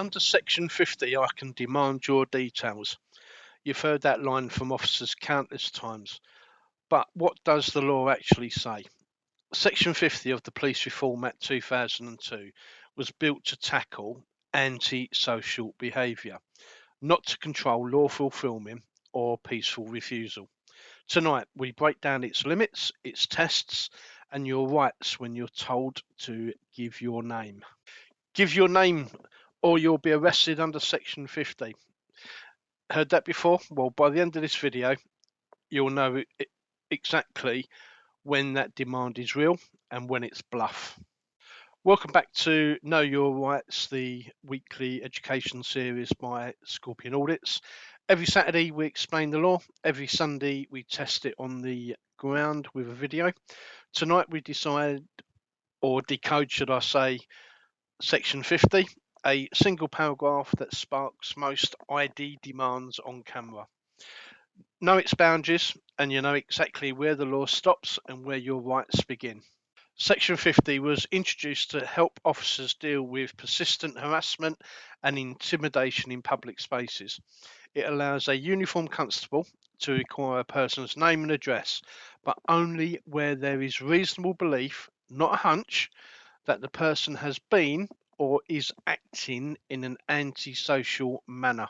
Under Section 50, I can demand your details. You've heard that line from officers countless times. But what does the law actually say? Section 50 of the Police Reform Act 2002 was built to tackle anti-social behaviour, not to control lawful filming or peaceful refusal. Tonight, we break down its limits, its tests, and your rights when you're told to give your name. Give your name or you'll be arrested under Section 50. Heard that before? Well, by the end of this video, you'll know exactly when that demand is real and when it's bluff. Welcome back to Know Your Rights, the weekly education series by Scorpion Audits. Every Saturday we explain the law. Every Sunday we test it on the ground with a video. Tonight we decide, or decode should I say, Section 50, a single paragraph that sparks most ID demands on camera. Know its boundaries and you know exactly where the law stops and where your rights begin. Section 50 was introduced to help officers deal with persistent harassment and intimidation in public spaces. It allows a uniformed constable to require a person's name and address, but only where there is reasonable belief, not a hunch, that the person has been or is acting in an antisocial manner.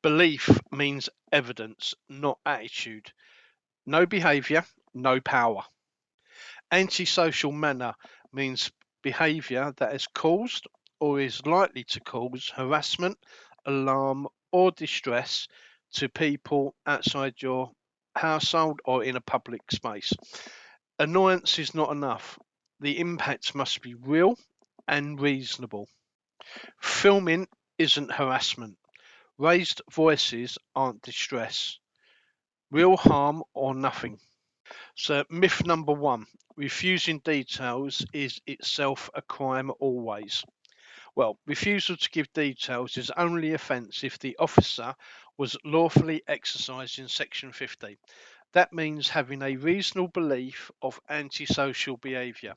Belief means evidence, not attitude. No behaviour, no power. Antisocial manner means behaviour that has caused or is likely to cause harassment, alarm or distress to people outside your household or in a public space. Annoyance is not enough. The impact must be real and reasonable. Filming isn't harassment. Raised voices aren't distress. Real harm or nothing. So myth number one, refusing details is itself a crime always. Well, refusal to give details is only offence if the officer was lawfully exercising Section 50. That means having a reasonable belief of antisocial behaviour.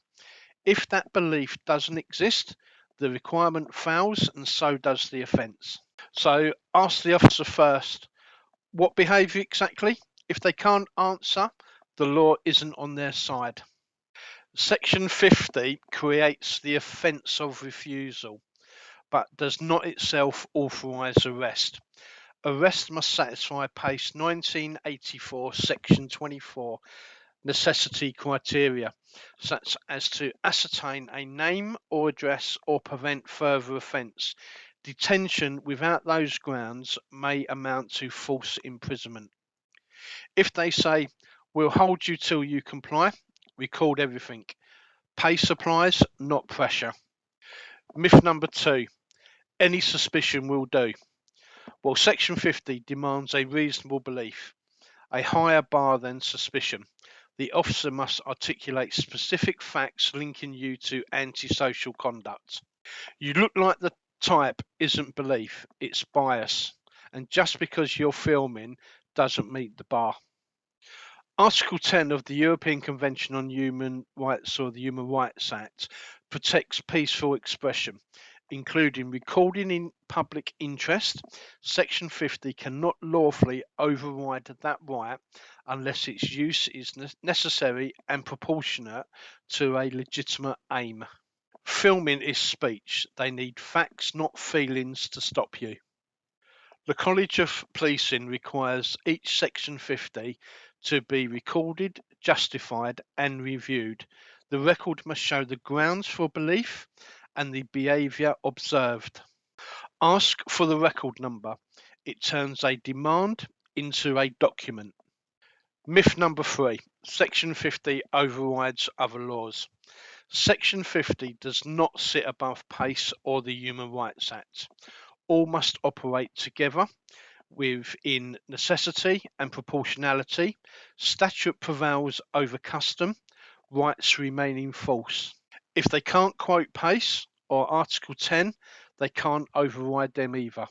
If that belief doesn't exist, the requirement fails and so does the offence. So ask the officer first, what behaviour exactly? If they can't answer, the law isn't on their side. Section 50 creates the offence of refusal, but does not itself authorise arrest. Arrest must satisfy PACE 1984, Section 24 necessity criteria, such as to ascertain a name or address or prevent further offence. Detention without those grounds may amount to false imprisonment. If they say, we'll hold you till you comply, record everything. PACE applies, not pressure. Myth number two, any suspicion will do. Well, Section 50 demands a reasonable belief, a higher bar than suspicion. The officer must articulate specific facts linking you to antisocial conduct. You look like the type isn't belief, it's bias. And just because you're filming doesn't meet the bar. Article 10 of the European Convention on Human Rights, or the Human Rights Act, protects peaceful expression, including recording in public interest. Section 50 cannot lawfully override that right unless its use is necessary and proportionate to a legitimate aim. Filming is speech. They need facts, not feelings, to stop you. The College of Policing requires each Section 50 to be recorded, justified and reviewed. The record must show the grounds for belief and the behaviour observed. Ask for the record number. It turns a demand into a document. Myth number three, Section 50 overrides other laws. Section 50 does not sit above PACE or the Human Rights Act. All must operate together within necessity and proportionality. Statute prevails over custom, rights remain in force. If they can't quote PACE or Article 10, they can't override them either.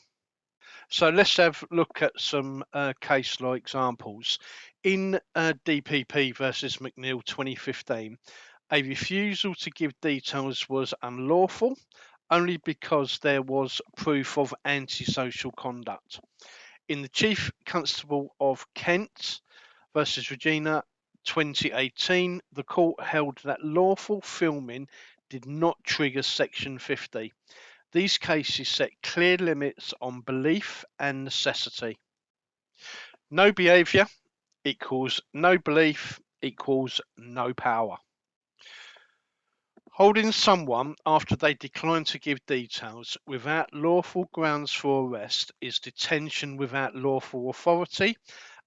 So let's have a look at some case law examples. In DPP versus McNeill 2015, a refusal to give details was unlawful only because there was proof of antisocial conduct. In the Chief Constable of Kent versus Regina 2018, the court held that lawful filming did not trigger Section 50. These cases set clear limits on belief and necessity. No behaviour equals no belief equals no power. Holding someone after they decline to give details without lawful grounds for arrest is detention without lawful authority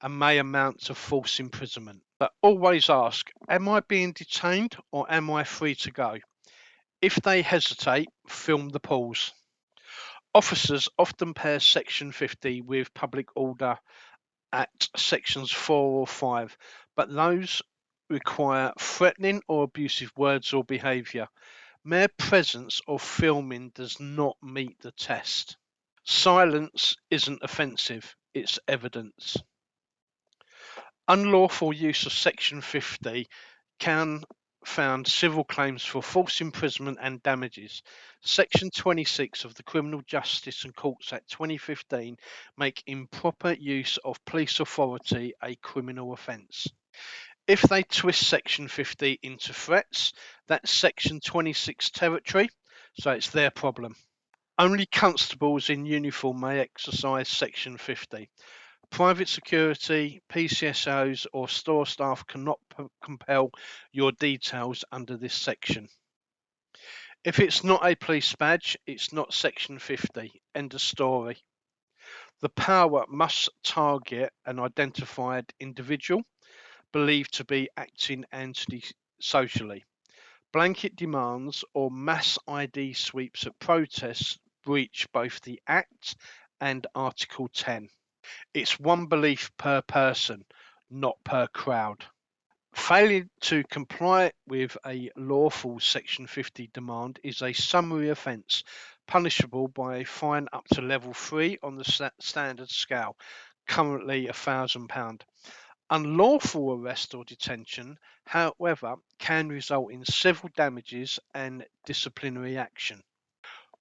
and may amount to false imprisonment. But always ask, am I being detained or am I free to go? If they hesitate, film the pause. Officers often pair Section 50 with Public Order Act Sections 4 or 5, but those require threatening or abusive words or behaviour. Mere presence or filming does not meet the test. Silence isn't offensive, it's evidence. Unlawful use of Section 50 can found civil claims for false imprisonment and damages. Section 26 of the Criminal Justice and Courts Act 2015 make improper use of police authority a criminal offence. If they twist Section 50 into threats, that's Section 26 territory, so it's their problem. Only constables in uniform may exercise Section 50. Private security, PCSOs or store staff cannot compel your details under this section. If it's not a police badge, it's not Section 50. End of story. The power must target an identified individual believed to be acting anti-socially. Blanket demands or mass ID sweeps at protests breach both the Act and Article 10. It's one belief per person, not per crowd. Failing to comply with a lawful Section 50 demand is a summary offence, punishable by a fine up to level 3 on the standard scale, currently £1,000. Unlawful arrest or detention, however, can result in civil damages and disciplinary action.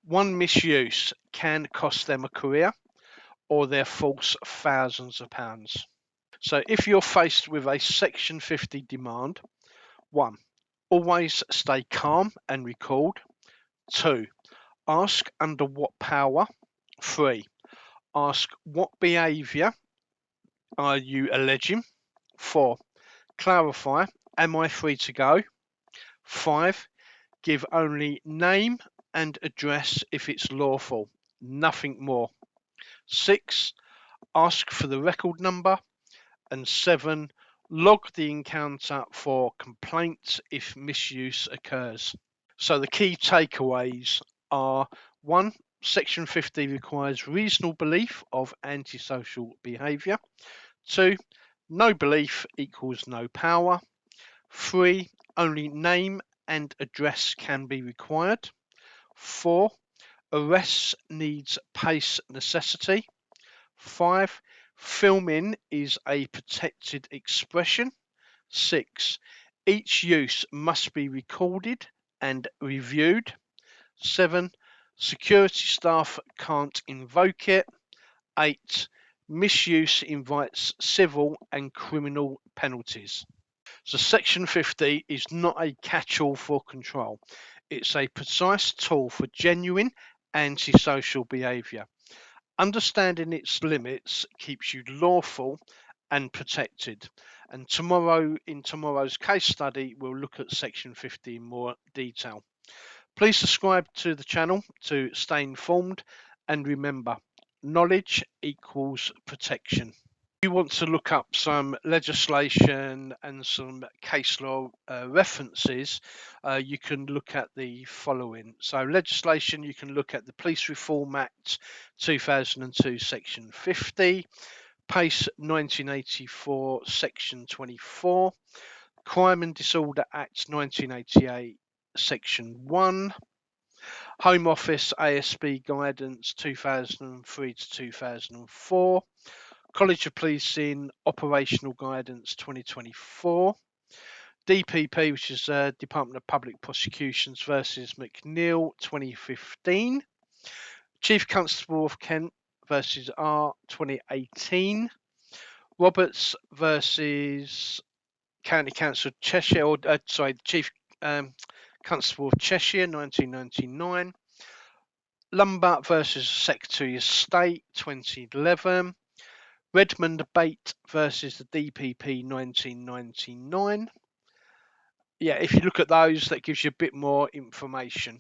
One misuse can cost them a career or their false thousands of pounds. So if you're faced with a Section 50 demand, 1. Always stay calm and record. 2. Ask under what power. 3. Ask what behaviour are you alleging. 4. Clarify, am I free to go? 5. Give only name and address if it's lawful, nothing more. 6. Ask for the record number. And 7. Log the encounter for complaints if misuse occurs. So the key takeaways are: 1. Section 50 requires reasonable belief of antisocial behaviour. 2. No belief equals no power. 3. Only name and address can be required. 4. Arrest needs pace necessity. 5. Filming is a protected expression. 6. Each use must be recorded and reviewed. 7. Security staff can't invoke it. 8. Misuse invites civil and criminal penalties. So Section 50 is not a catch-all for control. It's a precise tool for genuine antisocial behaviour. Understanding its limits keeps you lawful and protected. And in tomorrow's case study, we'll look at Section 50 in more detail. Please subscribe to the channel to stay informed, and remember, knowledge equals protection. If you want to look up some legislation and some case law references, you can look at the following. So legislation, you can look at the Police Reform Act 2002 Section 50, PACE 1984 Section 24, Crime and Disorder Act 1988 Section 1, Home Office ASB Guidance 2003 to 2004, College of Policing Operational Guidance 2024, DPP, which is Department of Public Prosecutions versus McNeill, 2015. Chief Constable of Kent versus R, 2018. Roberts versus County Council of Cheshire, or Chief Constable of Cheshire, 1999. Lumba versus Secretary of State, 2011. Redmond-Bate versus the DPP, 1999. Yeah, if you look at those, that gives you a bit more information.